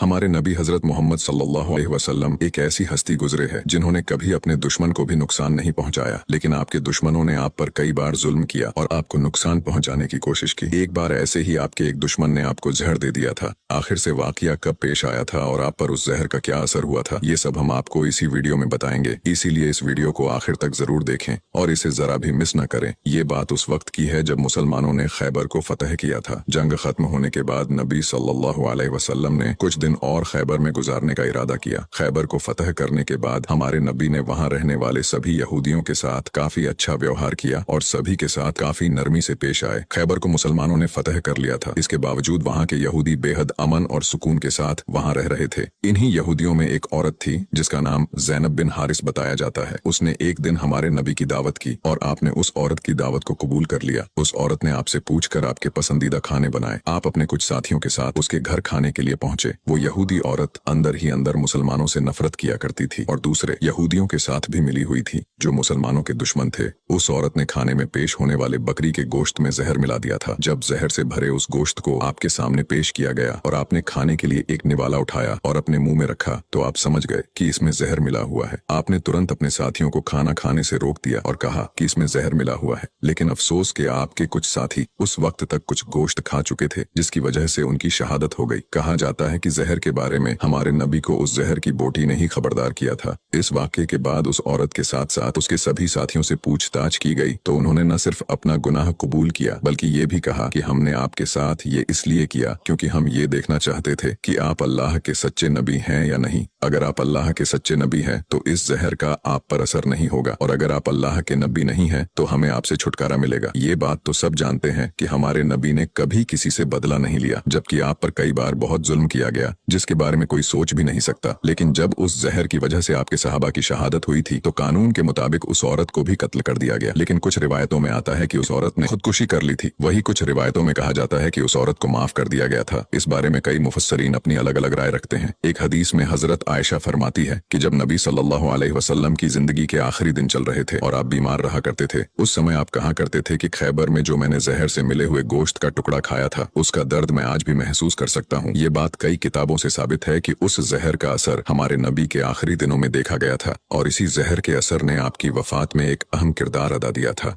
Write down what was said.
हमारे नबी हजरत मोहम्मद सल्लल्लाहु अलैहि वसल्लम एक ऐसी हस्ती गुजरे है जिन्होंने कभी अपने दुश्मन को भी नुकसान नहीं पहुंचाया, लेकिन आपके दुश्मनों ने आप पर कई बार जुल्म किया और आपको नुकसान पहुंचाने की कोशिश की। एक बार ऐसे ही आपके एक दुश्मन ने आपको जहर दे दिया था। आखिर से वाकया कब पेश आया था और आप पर उस जहर का क्या असर हुआ था, ये सब हम आपको इसी वीडियो में बताएंगे। इसीलिए इस वीडियो को आखिर तक जरूर देखें और इसे जरा भी मिस न करें। ये बात उस वक्त की है जब मुसलमानों ने खैबर को फतह किया था। जंग खत्म होने के बाद नबी सल्लल्लाहु अलैहि वसल्लम ने कुछ दिन और खैबर में गुजारने का इरादा किया। खैबर को फतह करने के बाद हमारे नबी ने वहां रहने वाले सभी यहूदियों के साथ काफी अच्छा व्यवहार किया और सभी के साथ काफी नरमी से पेश आए। खैबर को मुसलमानों ने फतह कर लिया था, इसके बावजूद वहां के यहूदी बेहद अमन और सुकून के साथ वहां रह रहे थे। इन्हीं यहूदियों में एक औरत थी जिसका नाम ज़ैनब बिन हारिस बताया जाता है। उसने एक दिन हमारे नबी की दावत की और आपने उस औरत की दावत को कबूल कर लिया। उस औरत ने आपसे पूछकर आपके पसंदीदा खाने बनाए। आप अपने कुछ साथियों के साथ उसके घर खाने के लिए पहुंचे। वो यहूदी औरत अंदर ही अंदर मुसलमानों से नफरत किया करती थी और दूसरे यहूदियों के साथ भी मिली हुई थी जो मुसलमानों के दुश्मन थे। उस औरत ने खाने में पेश होने वाले बकरी के गोश्त में जहर मिला दिया था। जब जहर से भरे उस गोश्त को आपके सामने पेश किया गया और आपने खाने के लिए एक निवाला उठाया और अपने मुंह में रखा तो आप समझ गए कि इसमें जहर मिला हुआ है। आपने तुरंत अपने साथियों को खाना खाने से रोक दिया और कहा कि इसमें जहर मिला हुआ है, लेकिन अफसोस कि आपके कुछ साथी उस वक्त तक कुछ गोश्त खा चुके थे जिसकी वजह से उनकी शहादत हो गई। कहा जाता है कि जहर के बारे में हमारे नबी को उस जहर की बोटी ने ही खबरदार किया था। इस वाक़ये के बाद उस औरत के साथ साथ उसके सभी साथियों से पूछताछ की गई तो उन्होंने न सिर्फ अपना गुनाह कबूल किया बल्कि ये भी कहा कि हमने आपके साथ ये इसलिए किया क्योंकि हम ये देखना चाहते थे कि आप अल्लाह के सच्चे नबी हैं या नहीं। अगर आप अल्लाह के सच्चे नबी हैं तो इस जहर का आप पर असर नहीं होगा और अगर आप अल्लाह के नबी नहीं हैं तो हमें आपसे छुटकारा मिलेगा। ये बात तो सब जानते हैं कि हमारे नबी ने कभी किसी से बदला नहीं लिया, जबकि आप पर कई बार बहुत जुल्म किया गया जिसके बारे में कोई सोच भी नहीं सकता। लेकिन जब उस जहर की वजह से आपके सहाबा की शहादत हुई थी तो कानून के मुताबिक उस औरत को भी कत्ल कर दिया गया। लेकिन कुछ रिवायतों में आता है कि उस औरत ने खुदकुशी कर ली थी। वही कुछ रिवायतों में कहा जाता है कि उस औरत को माफ कर दिया गया था। इस बारे में कई मुफस्सरीन अपनी अलग अलग राय रखते हैं। एक हदीस में हजरत आयशा फरमाती है कि जब नबी सल्लल्लाहु अलैहि वसल्लम की जिंदगी के आखिरी दिन चल रहे थे और आप बीमार रहा करते थे, उस समय आप कहा करते थे कि खैबर में जो मैंने जहर से मिले हुए गोश्त का टुकड़ा खाया था उसका दर्द मैं आज भी महसूस कर सकता हूँ। ये बात कई किताबों से साबित है कि उस जहर का असर हमारे नबी के आखिरी दिनों में देखा गया था और इसी जहर के असर ने आपकी वफात में एक अहम किरदार अदा दिया था।